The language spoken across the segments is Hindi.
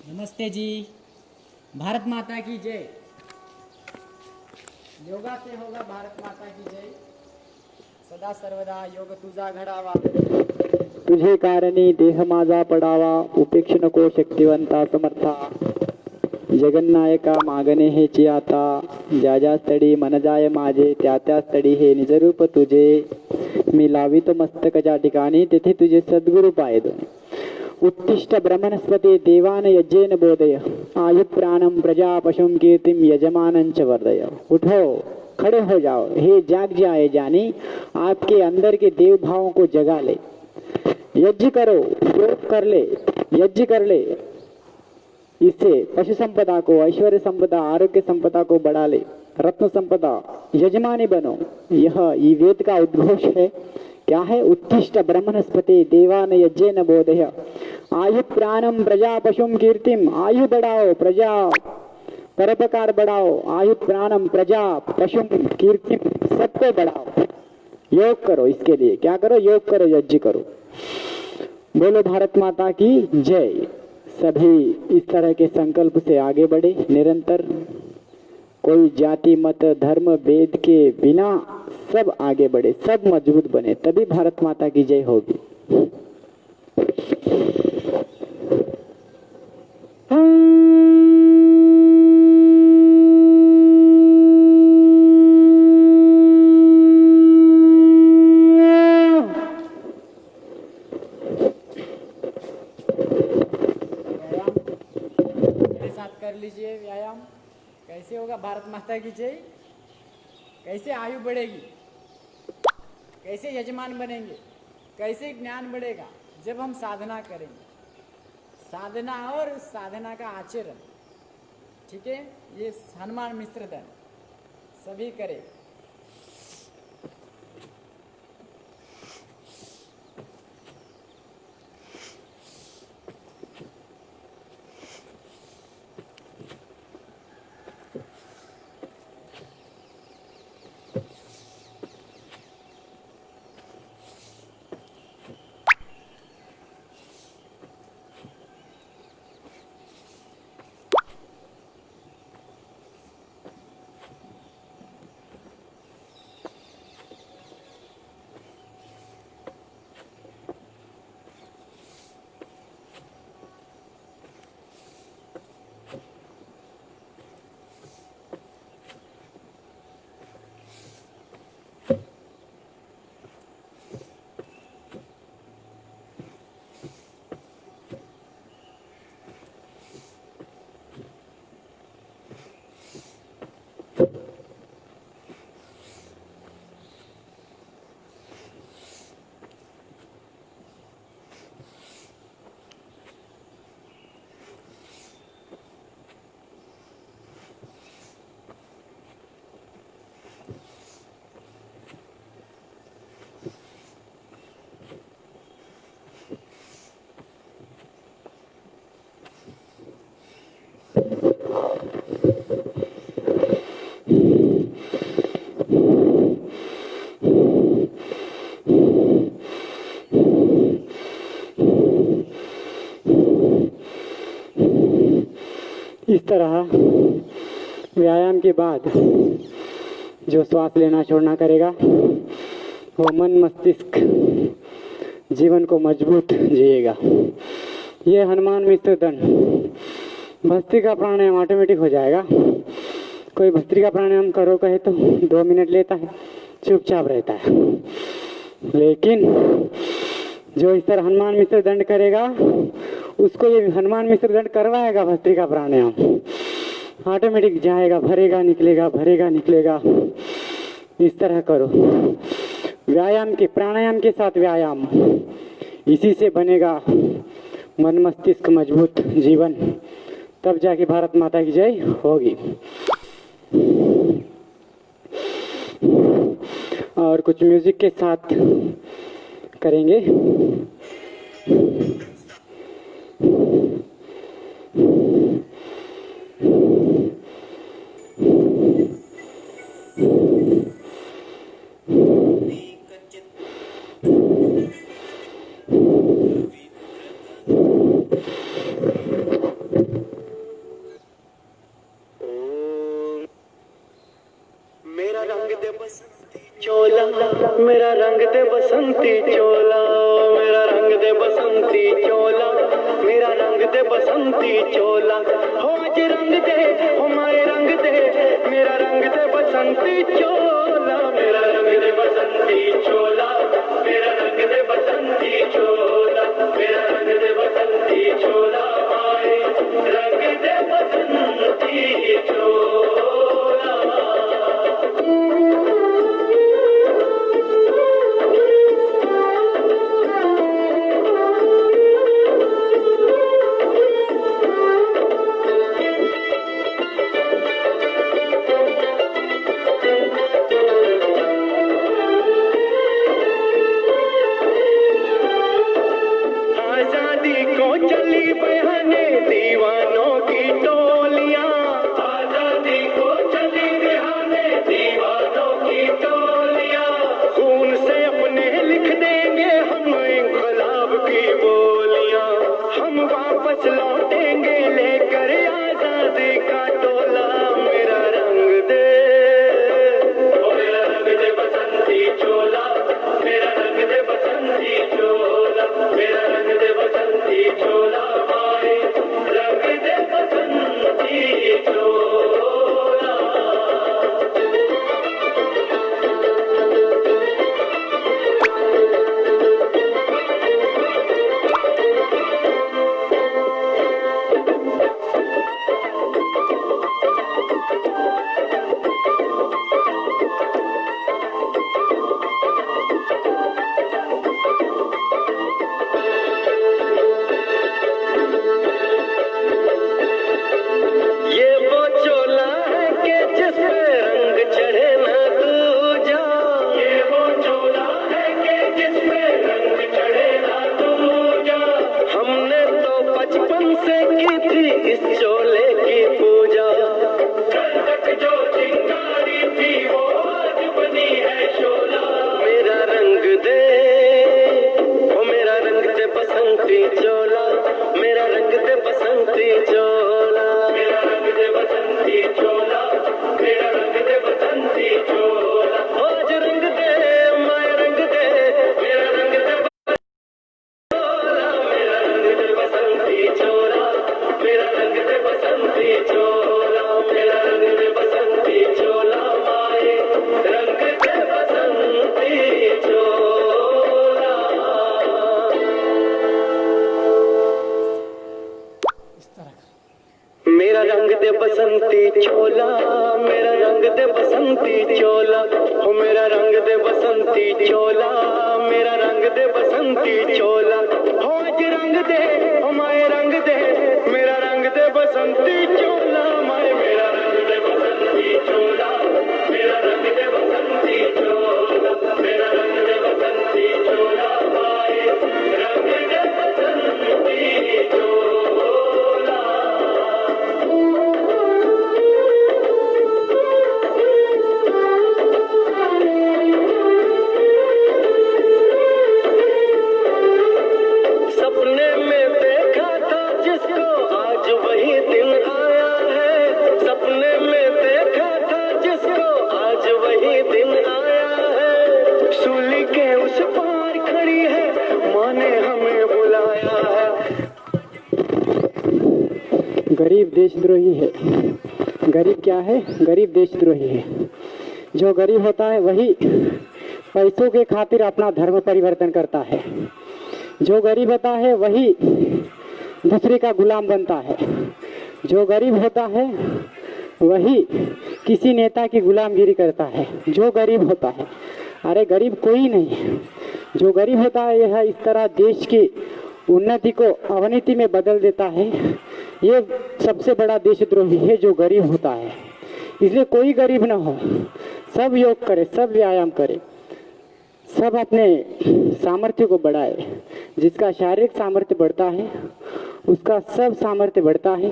नमस्ते जी। भारत माता की जय। योगा से होगा भारत माता की जय। सदा सर्वदा योग तुझा घडावा, तुझे कारणी देह माझा पडावा, उपेक्ष नको शक्तिवंता समर्था. जगन्नायका मागणे हेची आता, ज्या ज्या स्थळी मन जाय माझे, त्या त्या स्थळी हे निजरूप तुझे. मी लावितो मस्तक ज्या ठिकाणी, तेथे तुझे सद्गुरु पाय दोन. उत्तिष्ठ ब्रह्मणस्पती देवान यज्ञेन बोधय, आयु प्राणम प्रजा पशुम कीर्तिम यजमानंच वर्धय. उठो, खड़े हो जाओ, हे जाग जाए जानी, आपके अंदर के देव भावों को जगा ले. यज्ञ करो, योग कर ले, यज्ञ कर ले. इससे पशु संपदा को, ऐश्वर्य संपदा, आरोग्य संपदा को बढ़ा ले. रत्न संपदा यजमानी बनो. यह वेद का उद्घोष है. क्या है? उत्तिष्ठ ब्रह्मणस्पति देवान यज्ञेन बोधय, आयु प्राणम प्रजा पशुम कीर्तिम. आयु बढ़ाओ, प्रजा परोपकार बढ़ाओ. आयु प्राणम प्रजा पशुम कीर्तिम, सबको बढ़ाओ. योग करो. इसके लिए क्या करो? योग करो, यज्ञ करो. बोलो भारत माता की जय. सभी इस तरह के संकल्प से आगे बढ़े निरंतर. कोई जाति मत धर्म भेद के बिना सब आगे बढ़े, सब मजबूत बने, तभी भारत माता की जय होगी. कर लीजिए व्यायाम. कैसे होगा भारत माता की जय? कैसे आयु बढ़ेगी? कैसे यजमान बनेंगे? कैसे ज्ञान बढ़ेगा? जब हम साधना करेंगे. साधना और साधना का आचरण, ठीक है. ये हनुमान मिश्र दंड सभी करें. इस तरह व्यायाम के बाद जो श्वास लेना छोड़ना करेगा, वो मन मस्तिष्क जीवन को मजबूत जिएगा. ये हनुमान मिश्र दंड भस्त्रिका प्राणायाम ऑटोमेटिक हो जाएगा. कोई भस्त्रिका प्राणायाम करो कहे तो 2 मिनट लेता है, चुपचाप रहता है. लेकिन जो इस तरह हनुमान मिश्र दंड करेगा, उसको ये हनुमान मिश्र दंड करवाएगा. भस्त्रिका प्राणायाम ऑटोमेटिक जाएगा, भरेगा निकलेगा, भरेगा निकलेगा. इस तरह करो. व्यायाम के, प्राणायाम के साथ व्यायाम, इसी से बनेगा मन मस्तिष्क मजबूत जीवन. तब जाके भारत माता की जय होगी. और कुछ म्यूजिक के साथ करेंगे. बसंती चोला हो आज रंग दे हमारे रंग दे मेरा रंग दे बसंती चोला मेरा रंग दे बसंती चोला मेरा रंग दे बसंती चोला मेरा रंग दे बसंती चोला आए रंग दे बसंती चोला। आजादी को चली बहाने दीवानों की टोलियां आजादी को चली बहाने दीवानों की टोलियां खून से अपने लिख देंगे हम इंकलाब की बोलियां हम वापस लौटेंगे लेकर आजादी का टोला मेरा रंग दे ओ मेरा रंग दे बसंती चोला मेरा रंग दे बसंती चोला मेरा रंग दे बसंती चोला आए रंग दे बसंती चोला। ये वो चोला है कि जिस पे रंग चढ़े ना दूजा ये वो चोला है कि जिस पे रंग चढ़े ना दूजा हमने तो बचपन से की थी इस चोले की पूजा कल तक जो चिंगारी थी वो आज बनी है शोला मेरा रंग दे ओ मेरा रंग दे बसंती चोला मेरा रंग दे बसंती चोला मेरा रंग दे बसंती चोला मेरा रंग दे बसंती चोला आज रंग दे माया रंग दे मेरा रंग दे चोला मेरा रंग दे बसंती चोला मेरा रंग दे बसंती चोला मेरा रंग दे बसंती चोला माए रंग दे बसंती चोला। मेरा रंग दे बसंती चोला मेरा रंग दे बसंती चोला हो मेरा रंग दे बसंती चोला मेरा रंग दे बसंती चोला हो आज रंग दे हो माए रंग दे मेरा रंग दे बसंती चोला माए मेरा रंग दे बसंती चोला मेरा रंग दे बसंती चोला मेरा रंग दे बसंती चोला माए रंग दे बसंती चोला। सपने में देखा था जिसको आज वही दिन आया है सपने में देखा था जिसको आज वही दिन आया है सूली के उस पार खड़ी है माँ ने हमें बुलाया है। गरीब देशद्रोही है। गरीब क्या है? गरीब देशद्रोही है। जो गरीब होता है वही पैसों के खातिर अपना धर्म परिवर्तन करता है। जो गरीब होता है वही दूसरे का गुलाम बनता है। जो गरीब होता है वही किसी नेता की गुलामगिरी करता है। जो गरीब होता है, अरे गरीब कोई नहीं, जो गरीब होता है यह इस तरह देश की उन्नति को अवनति में बदल देता है। ये सबसे बड़ा देशद्रोही है जो गरीब होता है। इसलिए कोई गरीब न हो, सब योग करे, सब व्यायाम करे, सब अपने सामर्थ्य को बढ़ाए। जिसका शारीरिक सामर्थ्य बढ़ता है उसका सब सामर्थ्य बढ़ता है,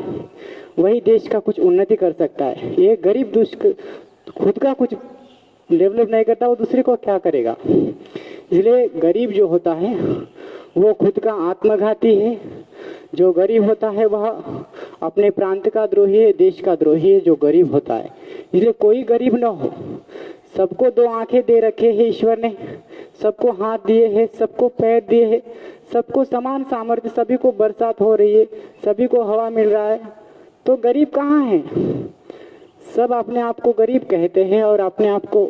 वही देश का कुछ उन्नति कर सकता है। ये गरीब खुद का कुछ डेवलप नहीं करता, वो दूसरे को क्या करेगा। इसलिए गरीब जो होता है वो खुद का आत्मघाती है। जो गरीब होता है वह अपने प्रांत का द्रोही है, देश का द्रोही है जो गरीब होता है। इसलिए कोई गरीब न हो। सबको दो आंखें दे रखे हैं ईश्वर ने, सबको हाथ दिए हैं, सबको पैर दिए हैं, सबको समान सामर्थ्य, सभी को बरसात हो रही है, सभी को हवा मिल रहा है, तो गरीब कहाँ है? सब अपने आप को गरीब कहते हैं और अपने आप को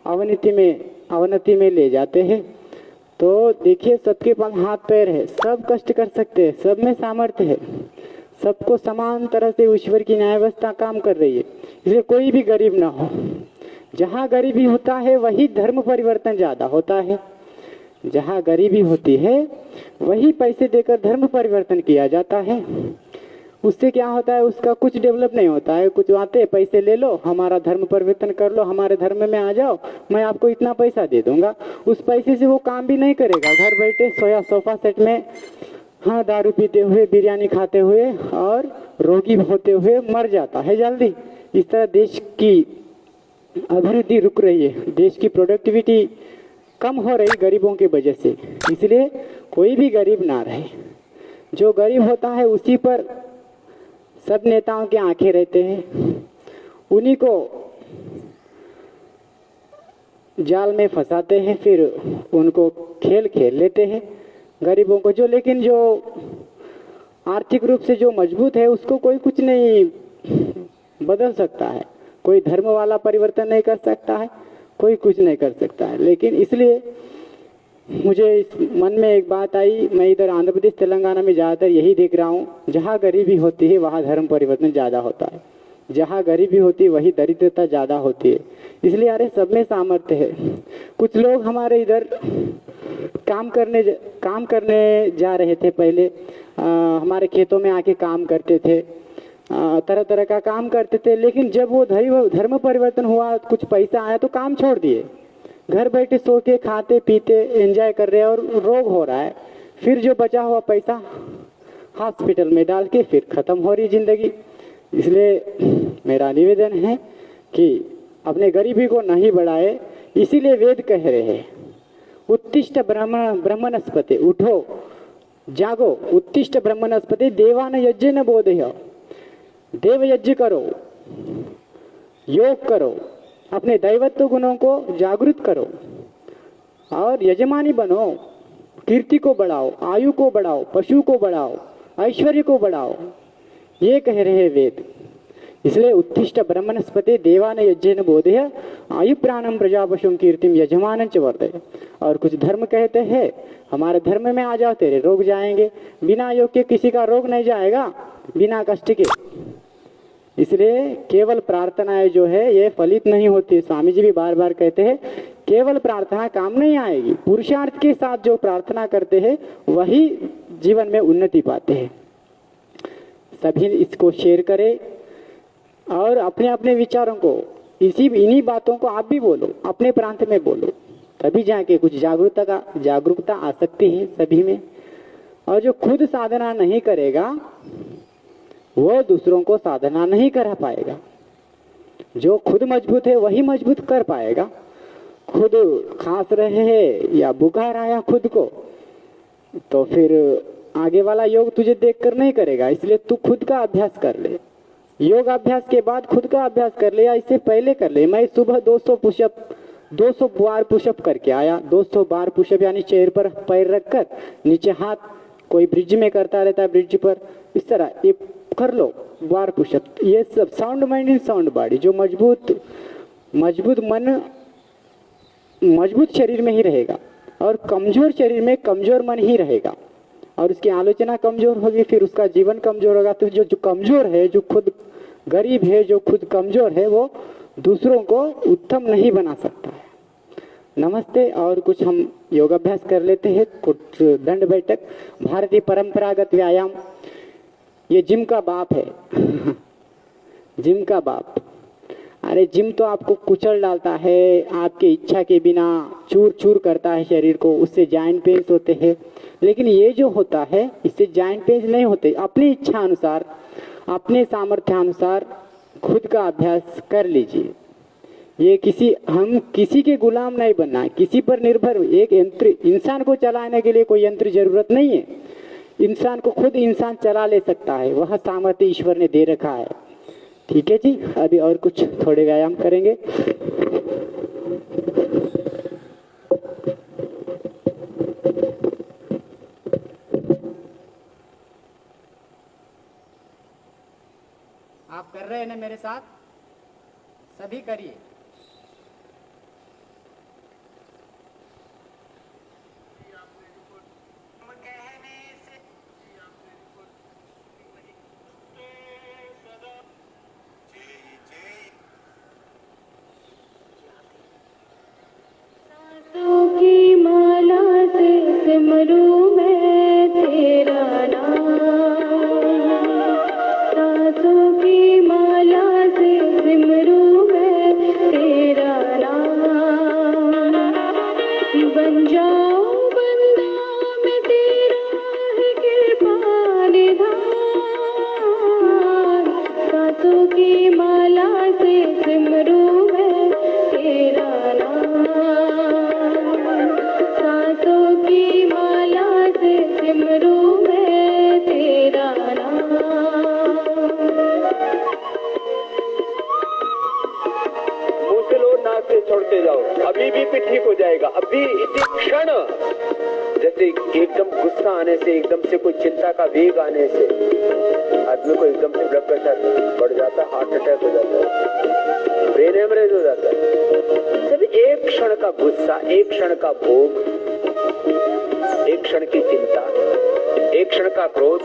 अवनति में ले जाते हैं। तो देखिए, सबके पास हाथ पैर है, सब कष्ट कर सकते हैं, सब में सामर्थ्य है, सबको समान तरह से ईश्वर की न्याय व्यवस्था काम कर रही है, इसलिए कोई भी गरीब ना हो। जहाँ गरीबी होता है वही धर्म परिवर्तन ज्यादा होता है। जहाँ गरीबी होती है वही पैसे देकर धर्म परिवर्तन किया जाता है। उससे क्या होता है, उसका कुछ डेवलप नहीं होता है। कुछ आते पैसे ले लो, हमारा धर्म परिवर्तन कर लो, हमारे धर्म में आ जाओ, मैं आपको इतना पैसा दे दूंगा। उस पैसे से वो काम भी नहीं करेगा, घर बैठे सोया सोफा सेट में, हाँ, दारू पीते हुए, बिरयानी खाते हुए और रोगी होते हुए मर जाता है जल्दी। इस तरह देश की अभिवृद्धि रुक रही है, देश की प्रोडक्टिविटी कम हो रही गरीबों की वजह से। इसलिए कोई भी गरीब ना रहे। जो गरीब होता है उसी पर सब नेताओं की आंखें रहते हैं, उन्हीं को जाल में फंसाते हैं, फिर उनको खेल खेल लेते हैं गरीबों को। लेकिन जो आर्थिक रूप से जो मजबूत है उसको कोई कुछ नहीं बदल सकता है, कोई धर्म वाला परिवर्तन नहीं कर सकता है, कोई कुछ नहीं कर सकता है। लेकिन इसलिए मुझे इस मन में एक बात आई, मैं इधर आंध्र प्रदेश तेलंगाना में ज़्यादातर यही देख रहा हूँ, जहाँ गरीबी होती है वहाँ धर्म परिवर्तन ज़्यादा होता है, जहाँ गरीबी होती है वही दरिद्रता ज़्यादा होती है। इसलिए अरे सब में सामर्थ्य है। कुछ लोग हमारे इधर काम करने जा रहे थे, पहले हमारे खेतों में आके काम करते थे, तरह तरह का काम करते थे। लेकिन जब वो धर्म परिवर्तन हुआ, कुछ पैसा आया तो काम छोड़ दिए, घर बैठे सो के खाते पीते एंजॉय कर रहे हैं और रोग हो रहा है। फिर जो बचा हुआ पैसा हॉस्पिटल में डाल के फिर खत्म हो रही जिंदगी। इसलिए मेरा निवेदन है कि अपने गरीबी को नहीं बढ़ाए। इसीलिए वेद कह रहे हैं, उत्तिष्ठ ब्रह्मणस्पते, उठो जागो, उत्तिष्ठ ब्रह्मणस्पते देवान यज्ञ न बोधय, देव यज्ञ करो, योग करो, अपने दैवत्व गुणों को जागृत करो और यजमानी बनो, कीर्ति को बढ़ाओ, आयु को बढ़ाओ, पशु को बढ़ाओ, ऐश्वर्य को बढ़ाओ, ये कह रहे हैं वेद। इसलिए उत्तिष्ठ ब्रह्मणस्पते देवान यज्ञेन बोधय, आयु प्राणम प्रजापशुम कीर्तिम यजमान च वर्धय। और कुछ धर्म कहते हैं हमारे धर्म में आ जाओ, तेरे रोग जाएंगे। बिना योग के किसी का रोग नहीं जाएगा, बिना कष्ट के। इसलिए केवल प्रार्थनाएं जो है ये फलित नहीं होती। स्वामी जी भी बार बार कहते हैं केवल प्रार्थना काम नहीं आएगी, पुरुषार्थ के साथ जो प्रार्थना करते हैं वही जीवन में उन्नति पाते हैं। सभी इसको शेयर करें और अपने अपने विचारों को, इन्हीं बातों को आप भी बोलो, अपने प्रांत में बोलो, तभी जाके कुछ जागरूकता आ सकती है सभी में। और जो खुद साधना नहीं करेगा वो दूसरों को साधना नहीं करा पाएगा। जो खुद मजबूत है वही मजबूत कर पाएगा। खुद खांस रहे हैं या बुखार आया खुद को, तो फिर आगे वाला योग तुझे देखकर नहीं करेगा। इसलिए तू खुद का अभ्यास कर ले, योग अभ्यास के बाद खुद का अभ्यास कर ले या इससे पहले कर ले। मैं सुबह 200 बार पुशअप करके आया। 200 बार पुशअप यानी चेयर पर पैर रखकर नीचे हाथ, कोई ब्रिज में करता रहता है, ब्रिज पर इस तरह ये कर लो बार पुशअप। ये सब sound mind in sound body, जो मजबूत मन मजबूत शरीर में ही रहेगा और कमजोर शरीर में कमजोर मन ही रहेगा और उसकी आलोचना कमजोर होगी, फिर उसका जीवन कमजोर होगा। तो जो कमजोर है, जो खुद गरीब है, जो खुद कमजोर है, वो दूसरों को उत्तम नहीं बना सकता है। नमस्ते। और कुछ हम योगाभ्यास कर लेते हैं, कुछ दंड बैठक, भारतीय परंपरागत व्यायाम। ये जिम का बाप है जिम का बाप। अरे जिम तो आपको कुचल डालता है, आपके इच्छा के बिना चूर चूर करता है शरीर को, उससे जॉइंट पेन्स होते हैं। लेकिन ये जो होता है इससे जॉइंट पेन्स नहीं होते। अपनी इच्छा अनुसार, अपने सामर्थ्य अनुसार खुद का अभ्यास कर लीजिए। ये हम किसी के गुलाम नहीं बनना है, किसी पर निर्भर। एक यंत्र, इंसान को चलाने के लिए कोई यंत्र जरूरत नहीं है। इंसान को खुद इंसान चला ले सकता है, वह सामर्थ्य ईश्वर ने दे रखा है। ठीक है जी। अभी और कुछ थोड़े व्यायाम करेंगे। कर रहे हैं ना मेरे साथ, सभी करिए। की माला से सिमरू मैं तेरा नाम, सांसों की माला से सिमरू मैं तेरा नाम, बन जाऊं बंदा मैं तेरा है कृपा निधान, सांसों की माला से सिमरू मैं तेरा नाम, सांसों की माला से सिमरू मैं तेरा नाम। मुंह से लो, नाक से छोड़ते जाओ, अभी भी ठीक हो जाएगा। अभी इसी क्षण, जैसे एकदम गुस्सा आने से, एकदम से कोई चिंता का वेग आने से आदमी को एकदम से ब्लड प्रेशर बढ़ जाता है, हार्ट अटैक हो जाता है, ब्रेन हेमरेज हो जाता है। जब एक क्षण का गुस्सा, एक क्षण का भोग, एक क्षण की चिंता, एक क्षण का क्रोध,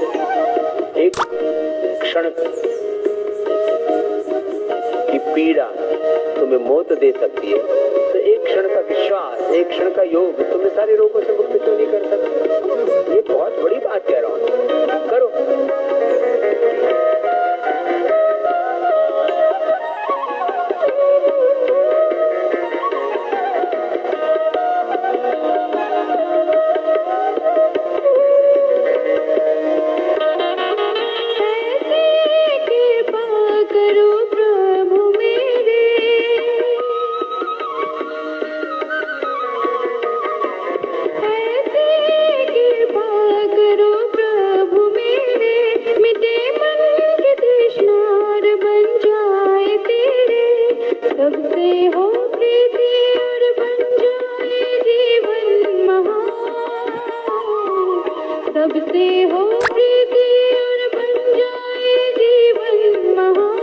एक क्षण की पीड़ा तुम्हें मौत दे सकती है, तो एक क्षण का विश्वास, एक क्षण का योग तुम्हें सारे रोगों से मुक्त क्यों नहीं कर सकते? ये बहुत बड़ी बात कह रहा हूं, करो। सबसे हो प्रीति और बन जाए जीवन महान, सबसे हो प्रीति और बन जाए जीवन महान,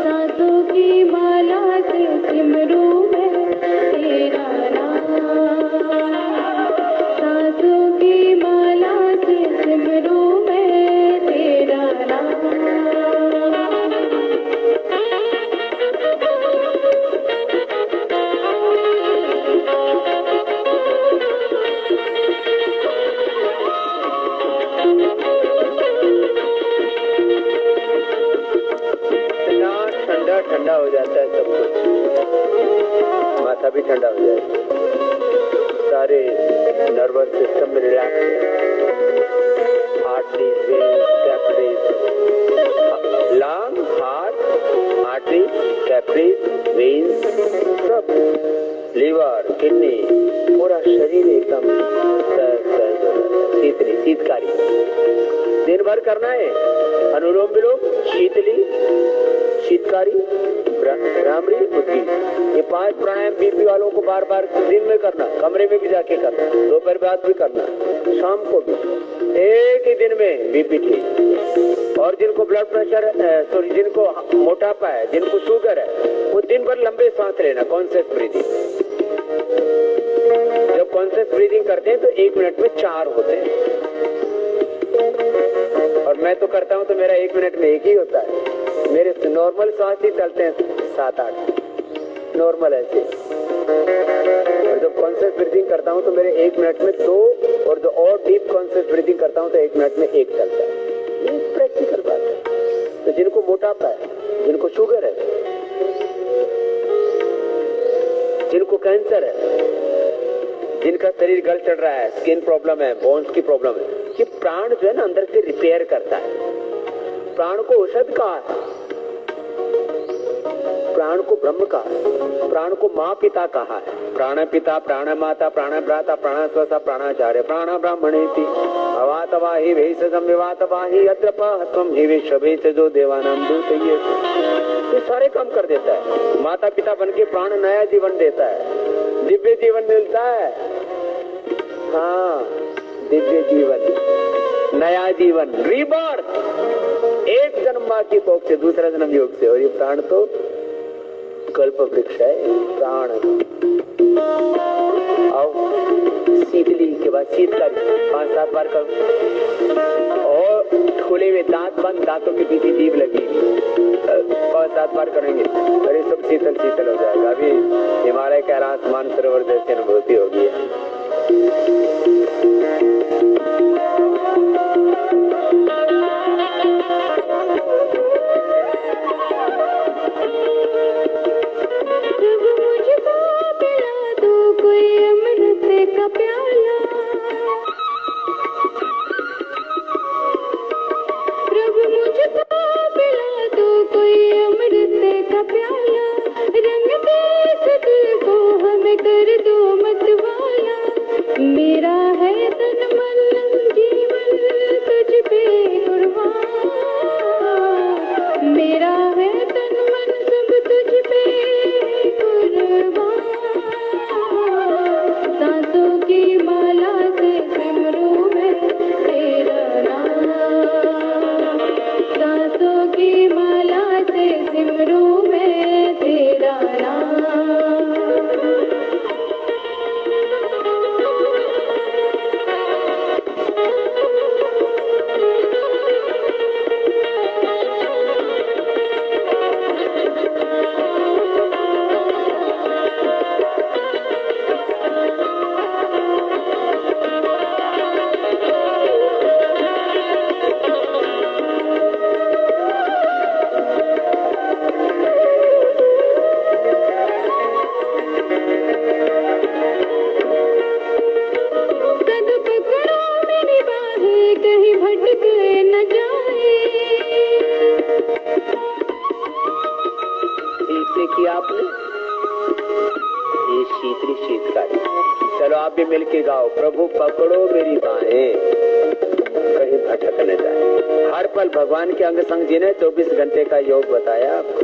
सांसों की माला से सिमरू मैं तेरा नाम, सांसों की माला से सिमरू मैं तेरा नाम। ठंडा हो जाता है सब कुछ, माथा भी ठंडा हो जाएगा, सारे नर्वस सिस्टम में relax, artery, capillaries, lung, heart, artery, capillaries, veins, सब, लीवर, किडनी, पूरा शरीर एकदम शीतली, शीतकारी। दिन भर करना है अनुलोम विलोम, शीतली, शीतकारी, भ्रामरी, बुद्धि, ये 5 प्राणायाम बीपी वालों को बार बार दिन में करना, कमरे में भी जाके करना, दोपहर बाद भी करना, शाम को भी, एक ही दिन में बीपी ठीक। और जिनको ब्लड प्रेशर, सॉरी, जिनको मोटापा है, जिनको शुगर है, वो दिन भर लंबे सांस लेना, कॉन्शियस ब्रीदिंग। जब कॉन्शियस ब्रीदिंग करते हैं तो 1 मिनट में 4 होते हैं, और मैं तो करता हूं तो मेरा 1 मिनट में 1 ही होता है। मेरे नॉर्मल सांस ही चलते हैं 7-8 नॉर्मल ऐसे, और जब कॉन्शियस ब्रीदिंग करता हूं तो मेरे 1 मिनट में 2, और जो और डीप कॉन्शियस ब्रीदिंग करता हूं तो 1 मिनट में 1 चलता है। ये प्रैक्टिकल बात है। तो जिनको मोटापा है, जिनको शुगर है, जिनको कैंसर है, जिनका शरीर गल चढ़ रहा है, स्किन प्रॉब्लम है, बोन्स की प्रॉब्लम है, ये प्राण जो है ना अंदर से रिपेयर करता है। प्राण को औषध कहा है, प्राण को ब्रह्म कहा है, प्राण को माँ पिता कहा है। प्राण पिता, प्राण माता, प्राण भ्राता, प्राण स्वसा, प्राणाचार्य, प्राण ब्राह्मणेति अवातवा हि भेषजं विवातवा हि अत्र पहत्वं हि विश्वभेषजो देवानां दूतये। ये सारे काम कर देता है। माता पिता बन के प्राण नया जीवन देता है, दिव्य जीवन मिलता है। हाँ, दिव्य जीवन, नया जीवन, रीबर्थ। एक जन्म माँ की कोख से, दूसरा जन्म योग से। और ये प्राण तो कल्प वृक्ष है, प्राण। आओ शीतली के बाद शीतकारी 5-7 बार करो। और खुले हुए दांत बंद, दांतों के पीछे जीभ लगी 5-7 बार करेंगे, अरे सब शीतल शीतल हो जाएगा। अभी हिमालय का रास मानसरोवर जैसी अनुभूति होगी। मेरा है तन मन जीवन तुझ पे कुर्बान, मेरा है तन मन सब तुझ पे कुर्बान। सांसों की माला से सिमरूं मैं तेरा नाम, सांसों की माला से सिमरूं मैं तेरा नाम। आपने ये शीतली शीतकारी। चलो आप भी मिलके गाओ, प्रभु पकड़ो मेरी बाहें कहीं भटक न जाए। हर पल भगवान के अंग संग जीने 24 घंटे का योग बताया आपको,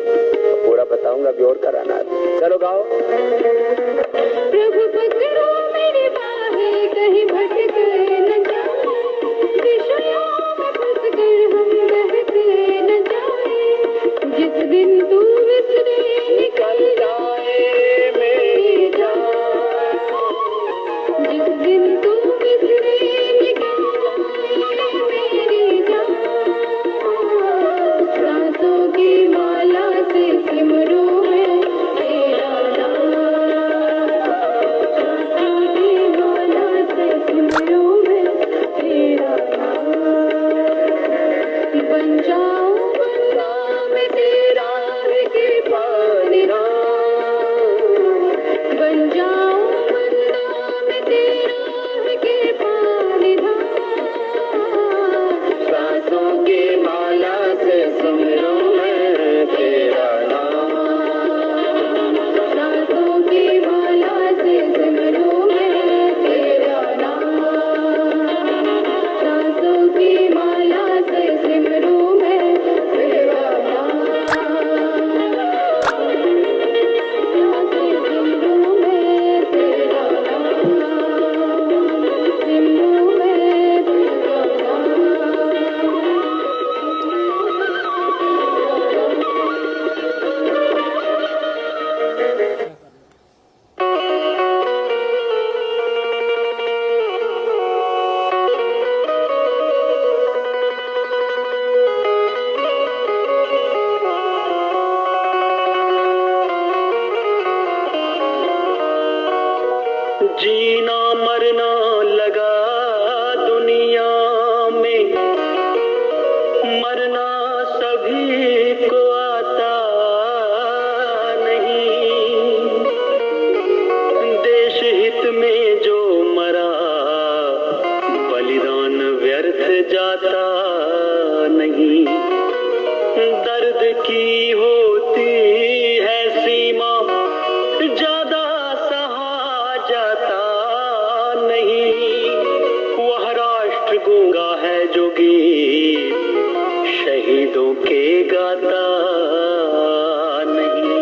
पूरा बताऊंगा अभी और कराना। चलो गाओ। प्रभु पकड़ो मेरी बाहें कहीं भटक न जाए, विषयों में फंस कर हम बहके न जाए। जिस दिन तू विसरे निकल जाए मेरी जान, जिस दिन तू विसरे निकल जाए मेरी जान। सांसों की माला से सिमरूं मैं तेरा नाम, सांसों की माला से सिमरूं मैं तेरा नाम। बन जाऊं बंदा मैं तेरा है कृपा निधान, बन जाऊं बंदा मैं तेरा है कृपा निधान। सांसों की माला से सिमरूं मैं तेरा नाम, सांसों की माला से सिमरूं मैं तेरा नाम, सांसों की माला से सिमरूं मैं तेरा नाम, से सिमरूं मैं तेरा नाम, सिमरूं मैं तेरा नाम। जीना मरना लगा दुनिया में, मरना सभी को आता नहीं। देश हित में जो मरा बलिदान व्यर्थ जाता नहीं। दर्द की होती है सीमा, ज्यादा सहा जाता नहीं। वह राष्ट्र गूंगा है जो गीत शहीदों के गाता नहीं।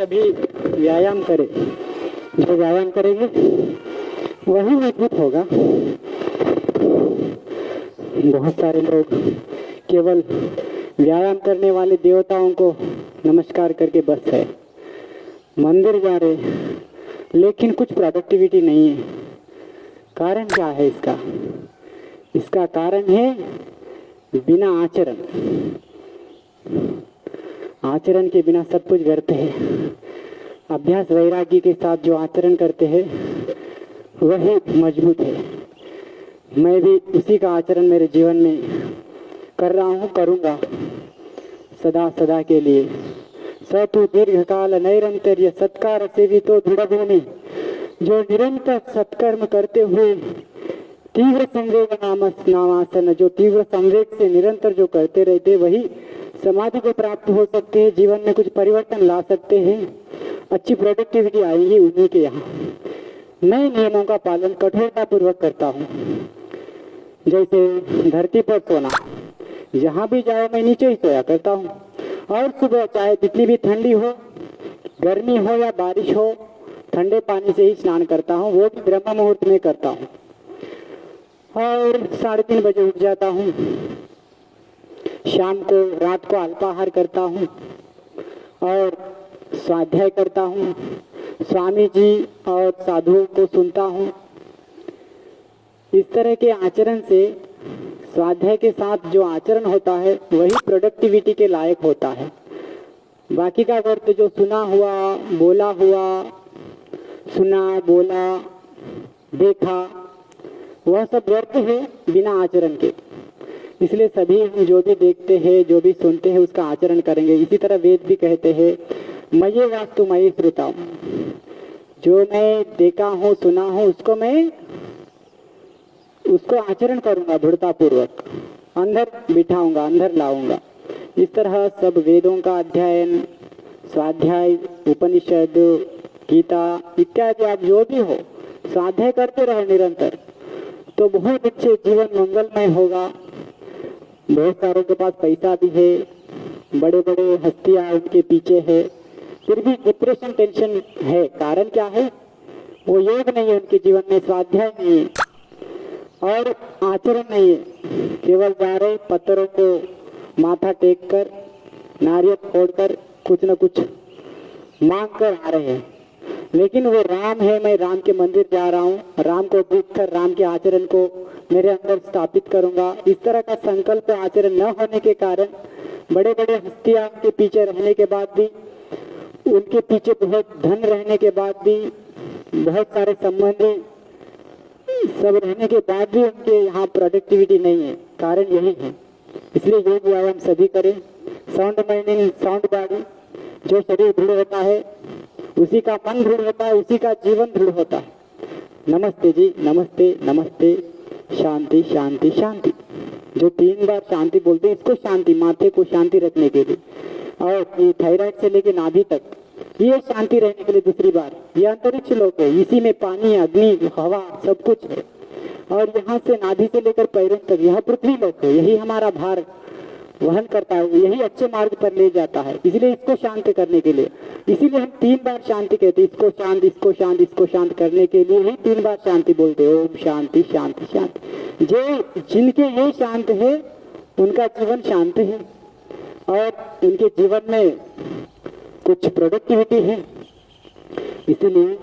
सभी व्यायाम करें। जो व्यायाम करेंगे वही मजबूत होगा। बहुत सारे लोग केवल व्यायाम करने वाले देवताओं को नमस्कार करके बस है, मंदिर जा रहे, लेकिन कुछ प्रोडक्टिविटी नहीं है। कारण क्या है इसका? इसका कारण है बिना आचरण। आचरण के बिना सब कुछ व्यर्थ है। अभ्यास वैरागी के साथ जो आचरण करते हैं वही मजबूत है। मैं भी उसी का आचरण मेरे जीवन में कर रहा हूँ, करूँगा सदा सदा के लिए। स तु दीर्घ काल नैरंतर्य सत्कार सेवितो दृढ़ भूमि। जो निरंतर सत्कर्म करते हुए तीव्र संवेग नामासन, जो तीव्र संवेग से निरंतर जो करते रहते वही समाधि को प्राप्त हो सकते हैं, जीवन में कुछ परिवर्तन ला सकते हैं, अच्छी प्रोडक्टिविटी आएगी उन्हीं के यहाँ। मैं नियमों का पालन कठोरता पूर्वक करता हूँ। जैसे धरती पर सोना, जहाँ भी जाओ मैं नीचे ही सोया करता हूँ। और सुबह चाहे जितनी भी ठंडी हो, गर्मी हो या बारिश हो, ठंडे पानी से ही स्नान करता हूँ, वो भी ब्रह्म मुहूर्त में करता हूँ। और 3:30 बजे उठ जाता हूँ। शाम को रात को अल्पाहार करता हूँ और स्वाध्याय करता हूँ। स्वामी जी और साधुओं को सुनता हूँ। इस तरह के आचरण से, स्वाध्याय के साथ जो आचरण होता है वही प्रोडक्टिविटी के लायक होता है। बाकी का व्यर्थ जो सुना हुआ, बोला हुआ, सुना, बोला, देखा, वह सब व्यर्थ है बिना आचरण के। इसलिए सभी जो भी देखते हैं, जो भी सुनते हैं, उसका आचरण करेंगे। इसी तरह वेद भी कहते हैं मये वास्तु मयि श्रुताम्। जो मैं देखा हूँ, सुना हूँ, उसको आचरण करूंगा दृढ़ता पूर्वक, अंदर बिठाऊंगा, अंदर लाऊंगा। इस तरह सब वेदों का अध्ययन, स्वाध्याय, उपनिषद, गीता इत्यादि आप जो भी हो स्वाध्याय करते रहे निरंतर, तो बहुत अच्छे जीवन मंगलमय होगा। बहुत सारों के पास पैसा भी है, बड़े बड़े हस्तियां उनके पीछे है, फिर भी डिप्रेशन, टेंशन है। कारण क्या है? वो योग नहीं है उनके जीवन में, स्वाध्याय नहीं है और आचरण नहीं है। केवल जा रहे पत्थरों को माथा टेक कर, नारियल फोड़कर कुछ न कुछ मांग कर आ रहे हैं। लेकिन वो राम है, मैं राम के मंदिर जा रहा हूँ, राम को देखकर राम के आचरण को मेरे अंदर स्थापित करूंगा। इस तरह का संकल्प आचरण न होने के कारण बड़े बड़े हस्तियां के पीछे रहने के बाद भी, उनके पीछे बहुत धन रहने के बाद भी, बहुत सारे संबंधी सब रहने के बाद भी उनके यहाँ प्रोडक्टिविटी नहीं है। कारण यही है। इसलिए योग व्यायाम सभी करें। Sound mind in sound body. जो शरीर दृढ़ होता है उसी का मन दृढ़ होता है, उसी का जीवन दृढ़ होता है। नमस्ते जी, नमस्ते, नमस्ते, शांति, शांति, शांति। जो 3 बार शांति बोलते हैं, इसको शांति, माथे को शांति रखने के लिए। और ये थायराइड से लेकर नाभि तक, ये शांति रहने के लिए दूसरी बार। ये अंतरिक्ष लोक है, इसी में पानी, अग्नि, हवा सब कुछ है। और यहाँ से नाभि से लेकर पैरों तक यह पृथ्वी लोक है। यही हमारा भार वहन करता है, यही अच्छे मार्ग पर ले जाता है। इसलिए इसको शांत करने के लिए, इसीलिए हम 3 बार शांति कहते हैं। इसको शांत, इसको शांत, इसको शांत करने के लिए ही 3 बार शांति बोलते हैं। ओम शांति, शांति, शांति। जो जिनके ये शांत है उनका जीवन शांत है और उनके जीवन में कुछ प्रोडक्टिविटी है। इसलिए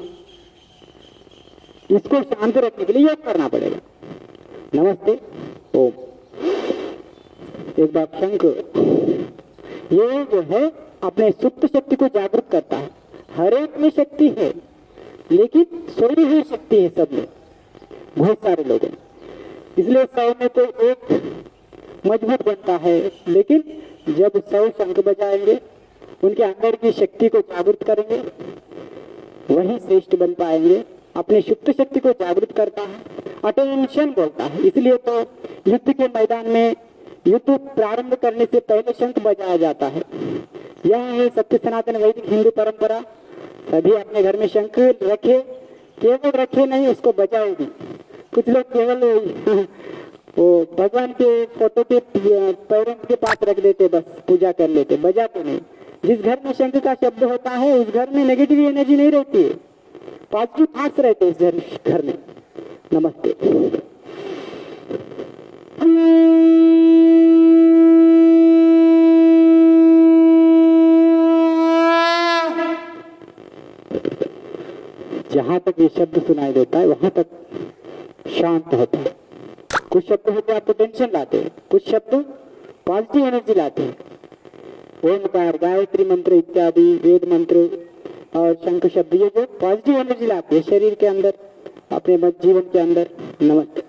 इसको शांत रखने के लिए योग करना पड़ेगा। नमस्ते, ओम। एक बार शंख, ये जो है अपने सुप्त शक्ति को जागृत करता है। हर एक में शक्ति है, लेकिन सोई हुई शक्ति है सब में, बहुत सारे लोग हैं। इसलिए 100 में तो एक मजबूत बनता है, लेकिन जब 100 शंख बजाएंगे, उनके अंदर की शक्ति को जागृत करेंगे, वही श्रेष्ठ बन पाएंगे। अपनी सुप्त शक्ति को जागृत करता है, अटेंशन बोलता है। इसलिए तो युद्ध के मैदान में युद्ध प्रारंभ करने से पहले शंख बजाया जाता है। यह है सत्य सनातन वैदिक हिंदू परंपरा। सभी अपने घर में शंख रखे, केवल रखे नहीं, उसको बजाए भी। कुछ लोग केवल वो भगवान के फोटो के पैरों के पास रख देते, बस पूजा कर लेते, बजाते नहीं। जिस घर में शंख का शब्द होता है उस घर में नेगेटिव एनर्जी नहीं रहती है, पॉजिटिव थॉट्स रहते हैं इस घर में। नमस्ते। जहां तक ये शब्द सुनाई देता है वहां तक शांत होता है। कुछ शब्द होते हैं आपको टेंशन लाते हैं, कुछ शब्द पॉजिटिव एनर्जी लाते हैं। ओमकार, गायत्री मंत्र इत्यादि वेद मंत्र और शंख शब्द ये जो पॉजिटिव एनर्जी लाते हैं शरीर के अंदर, अपने जीवन के अंदर। नमस्ते।